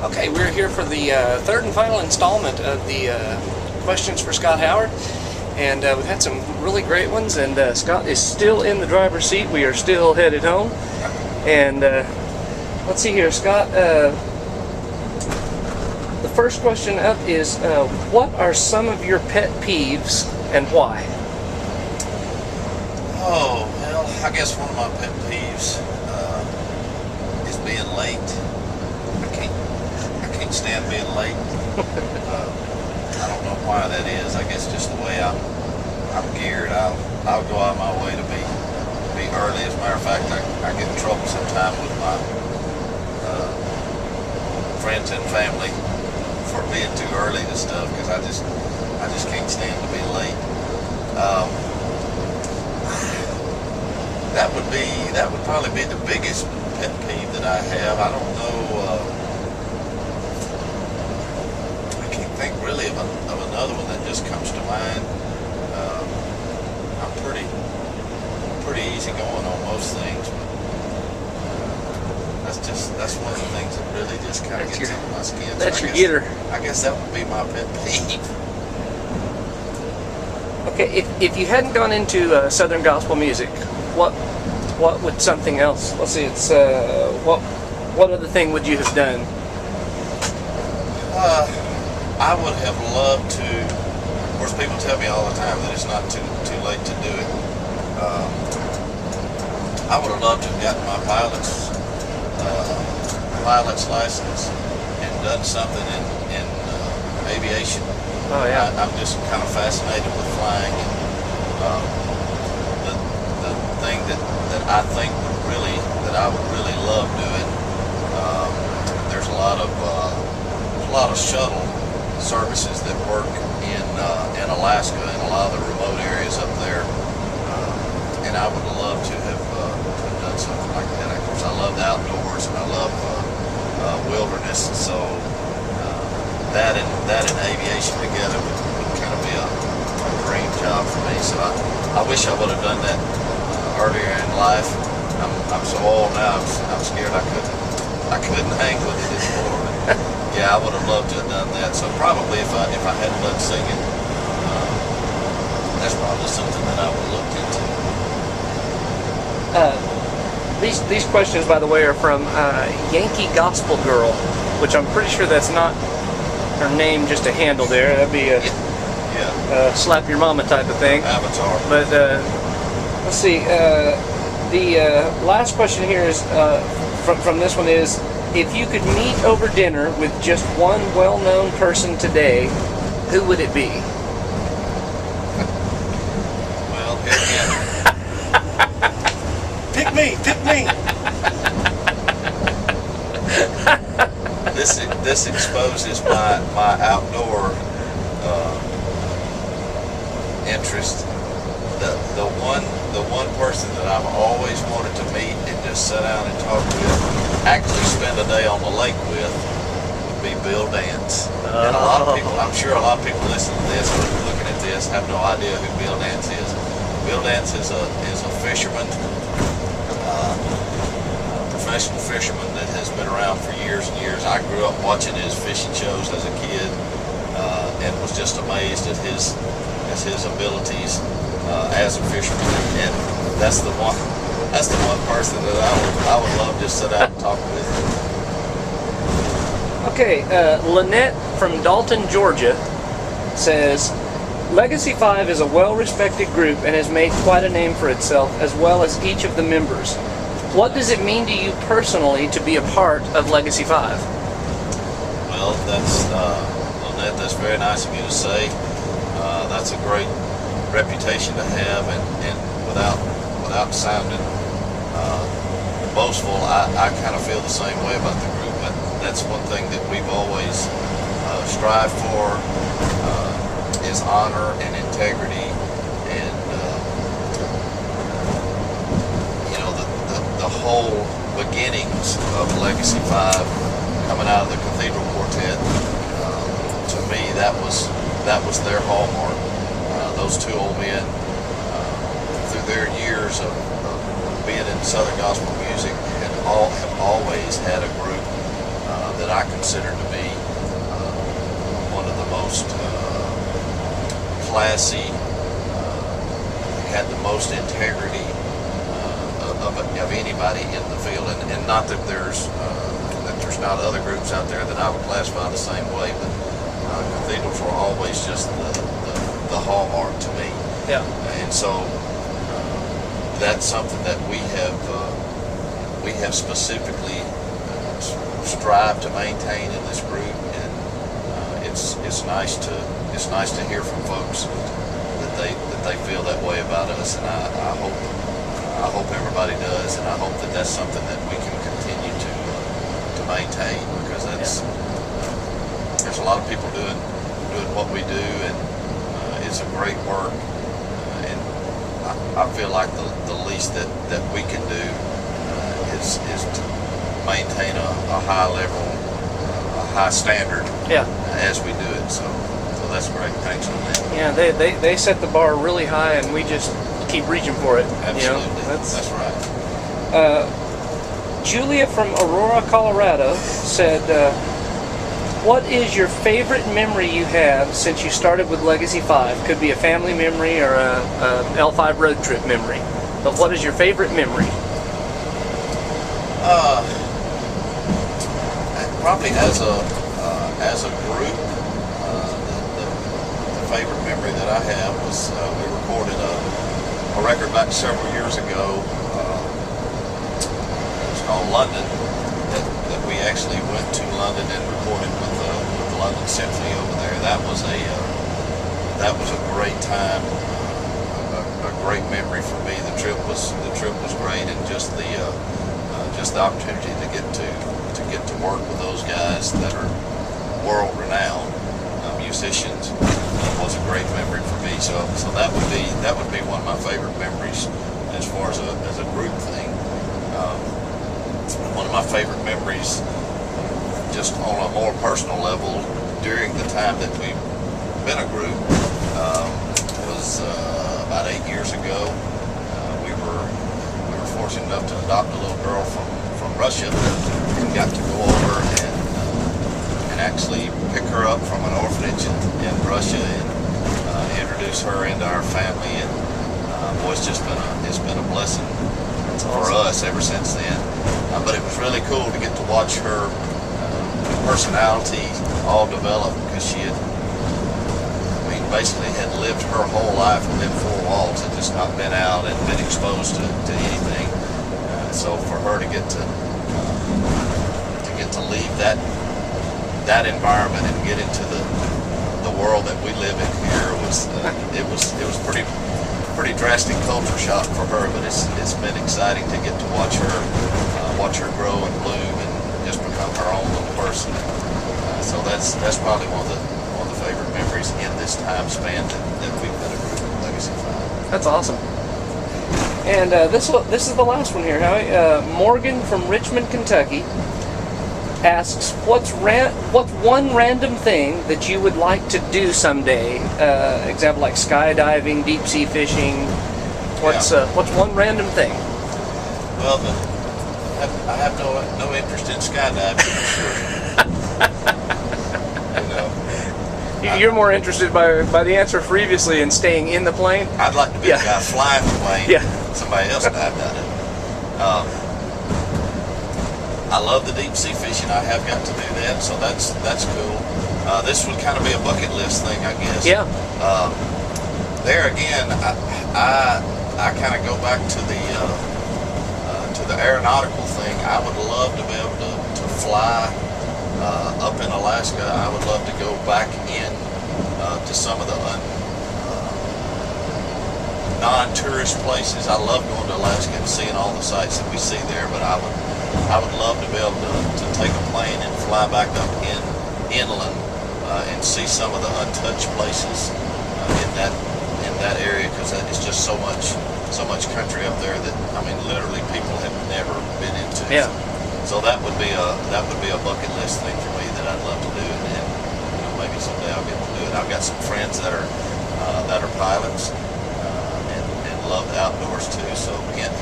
Okay, we're here for the third and final installment of the questions for Scott Howard, and we've had some really great ones, and Scott is still in the driver's seat. We are still headed home, and let's see here, Scott. The first question up is, what are some of your pet peeves and why? Oh, well, I guess one of my pet peeves is being late. I can't stand being late. I don't know why that is. I guess just the way I'm geared. I'll go out of my way to be early. As a matter of fact, I get in trouble sometimes with my friends and family for being too early to stuff because I just can't stand to be late. That would probably be the biggest pet peeve that I have. I don't know. I can't think really of another one that just comes to mind. I'm pretty easy going on most things, but that's one of the things that really just kind of gets under my skin. That's your getter. I guess that would be my pet peeve. Okay, if you hadn't gone into Southern gospel music, what would something else? Let's see. It's what other thing would you have done? I would have loved to. Of course, people tell me all the time that it's not too late to do it. I would have loved to have gotten my pilot's license and done something in aviation. Oh yeah. I'm just kind of fascinated with flying, and the thing that I think that I would really love doing. There's a lot of shuttle services that work in Alaska and a lot of the remote areas up there, and I would love to have done something like that. Of course, I love the outdoors and I love wilderness, so that and aviation together would kind of be a dream job for me. So I wish I would have done that earlier in life. I'm so old now. I'm scared I couldn't hang with it anymore. But yeah, I would have loved to have done that. So probably if I hadn't done singing, that's probably something that I would have looked into. These questions, by the way, are from Yankee Gospel Girl, which I'm pretty sure that's not her name, just a handle there. That'd be a slap your mama type of thing. Avatar. But let's see. The last question here is from this one is, if you could meet over dinner with just one well-known person today, who would it be? Well, here again. Pick me. This exposes my outdoor interest. The one person that I've always wanted to meet and just sit down and talk with, actually spend a day on the lake with, would be Bill Dance. And a lot of people, I'm sure a lot of people listening to this or looking at this have no idea who Bill Dance is. Bill Dance is a fisherman, professional fisherman that has been around for years and years. I grew up watching his fishing shows as a kid, and was just amazed at his abilities as a fisherman. And that's the one person that I would love to just sit down and talk with. Okay, Lynette from Dalton, Georgia says, Legacy 5 is a well-respected group and has made quite a name for itself, as well as each of the members. What does it mean to you personally to be a part of Legacy 5? Well, that's Lynette, that's very nice of you to say. That's a great reputation to have, and without sounding boastful, I kind of feel the same way about the group. But that's one thing that we've always strived for, is honor and integrity, and the whole beginnings of Legacy 5 coming out of the Cathedral Quartet. To me, that was their hallmark. Those two old men, through their years of being in Southern gospel music, have always had a group that I consider to be one of the most classy, had the most integrity of anybody in the field, and not that there's not other groups out there that I would classify the same way, but cathedrals were always just the hallmark to me. Yeah. And so that's something that we have specifically strived to maintain in this group, and it's nice to hear from folks that they feel that way about us, and I hope everybody does, and I hope that that's something that we can continue to maintain, because there's a lot of people doing what we do, and it's a great work, and I feel like the least that we can do is to maintain a high level, a high standard, as we do it. So that's great. Thanks on that. Yeah, they set the bar really high, and we just keep reaching for it. Absolutely. You know? That's right. Julia from Aurora, Colorado said, what is your favorite memory you have since you started with Legacy 5? Could be a family memory or a L5 road trip memory. But what is your favorite memory? Probably as a group, the favorite memory that I have was we recorded a record back several years ago. Called London, that we actually went to London and recorded with the London Symphony over there. That was a great time, a great memory for me. The trip was great, and just the opportunity to get to work with those guys that are world renowned musicians was a great memory for me. So that would be one of my favorite memories as far as a group thing. One of my favorite memories, just on a more personal level, during the time that we've been a group, was about 8 years ago. We were fortunate enough to adopt a little girl from Russia, and got to go over and actually pick her up from an orphanage in Russia and introduce her into our family. And boy, it's been a blessing for us ever since then. But it was really cool to get to watch her personality all develop, because she basically had lived her whole life within four walls and just not been out and been exposed to anything. So for her to get to leave that environment and get into the world that we live in here it was pretty drastic culture shock for her, but it's been exciting to get to watch her grow and bloom and just become her own little person. So that's probably one of the favorite memories in this time span that we've been a group of Legacy 5. That's awesome. And this is the last one here, Howie. Morgan from Richmond, Kentucky asks, what's one random thing that you would like to do someday? Example like skydiving, deep sea fishing. What's one random thing? Well, I have no interest in skydiving, for sure. You're more interested by the answer previously in staying in the plane? I'd like to be the guy flying the plane. Yeah. Somebody else dived out of it. I love the deep sea fishing. I have got to do that, so that's cool. This would kind of be a bucket list thing, I guess. Yeah. There again, I kind of go back to the aeronautical thing. I would love to be able to fly up in Alaska. I would love to go back in to some of the non-tourist places. I love going to Alaska and seeing all the sights that we see there, but I would love to be able to take a plane and fly back up inland and see some of the untouched places in that area, because it's just so much country up there that, I mean, literally people have never been into. Yeah. So that would be a bucket list thing for me that I'd love to do, and maybe someday I'll get to do it. I've got some friends that are pilots and love the outdoors too. So hint,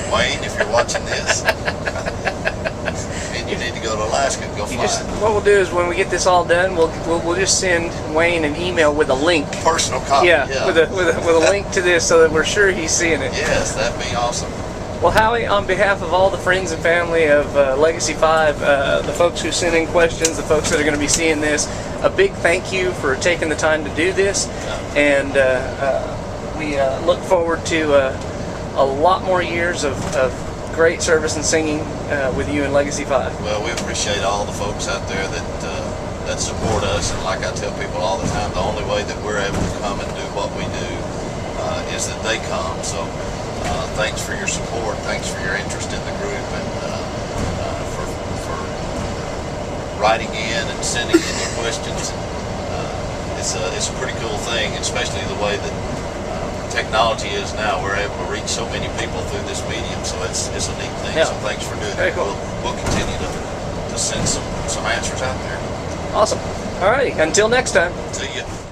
Wayne, if you're watching this, and you need to go to Alaska, go You fly just, it. what we'll do is when we get this all done, we'll just send Wayne an email with a link. Personal copy. Yeah, with a link to this so that we're sure he's seeing it. Yes, that'd be awesome. Well, Howie, on behalf of all the friends and family of Legacy 5, the folks who sent in questions, the folks that are going to be seeing this, a big thank you for taking the time to do this. And we look forward to a lot more years of great service and singing with you in Legacy 5. Well, we appreciate all the folks out there that support us. And like I tell people all the time, the only way that we're able to come and do what we do is that they come. So thanks for your support. Thanks for your interest in the group, and for writing in and sending in your questions. It's a pretty cool thing, especially the way that technology is now. We're able to reach so many people through this medium, so it's a neat thing. Yeah. So thanks for doing Very it. cool. We'll continue to send some answers out there. Awesome. All righty. Until next time. See you.